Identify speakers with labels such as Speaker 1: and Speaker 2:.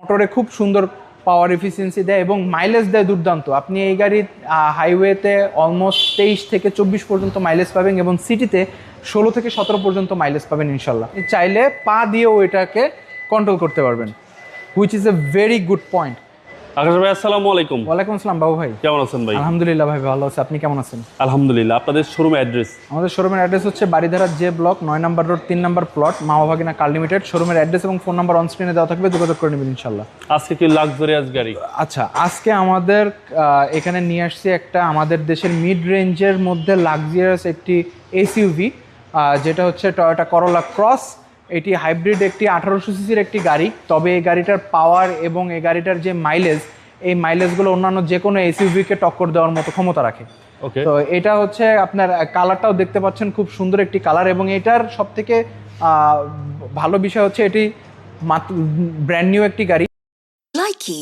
Speaker 1: মোটরে খুব সুন্দর পাওয়ার এফিসিয়েন্সি দেয় এবং মাইলেজ দেয় দুর্দান্ত। আপনি এই গাড়ির হাইওয়েতে অলমোস্ট 23 থেকে 24 পর্যন্ত মাইলেজ পাবেন এবং সিটিতে 16 থেকে 17 পর্যন্ত মাইলেজ পাবেন ইনশাল্লাহ। চাইলে পা দিয়েও এটাকে কন্ট্রোল করতে পারবেন, which is a very good point.
Speaker 2: Akash ভাই আসসালামু আলাইকুম।
Speaker 1: ওয়ালাইকুম আসসালাম বাবু ভাই,
Speaker 2: কেমন আছেন ভাই?
Speaker 1: আলহামদুলিল্লাহ ভাই ভালো আছে, আপনি কেমন আছেন?
Speaker 2: আলহামদুলিল্লাহ। আপনাদের শোরুমের অ্যাড্রেস?
Speaker 1: আমাদের শোরুমের অ্যাড্রেস হচ্ছে বাড়িধারা জে ব্লক 9 নম্বর রোড 3 নম্বর প্লট, মামা ভাগিনা কার লিমিটেড। শোরুমের অ্যাড্রেস এবং ফোন নাম্বার অন স্ক্রিনে দেওয়া থাকবে, যোগাযোগ করে নেবেন ইনশাল্লাহ।
Speaker 2: আজকে কি লাক্সারিয়াস গাড়ি?
Speaker 1: আচ্ছা, আজকে আমাদের এখানে নিয়ে আসছি একটা আমাদের দেশের মিড রেঞ্জের মধ্যে লাক্সারিয়াস একটি এসইউভি, যেটা হচ্ছে টয়োটা করোলা ক্রস। এটি হাইব্রিড একটি 1800 সিসির একটি গাড়ি, তবে এই গাড়িটার পাওয়ার এবং এই গাড়িটার যে মাইলেজ, এই মাইলেজগুলো অন্যান্য যে কোনো এসইউভিকে টক্কর দেওয়ার মতো ক্ষমতা রাখে।
Speaker 2: ওকে।
Speaker 1: তো এটা হচ্ছে আপনার কালারটাও দেখতে পাচ্ছেন, খুব সুন্দর একটি কালার। এবং এটার সবথেকে ভালো বিষয় হচ্ছে এটি মাত্র ব্র্যান্ড নিউ একটি গাড়ি।
Speaker 3: Likey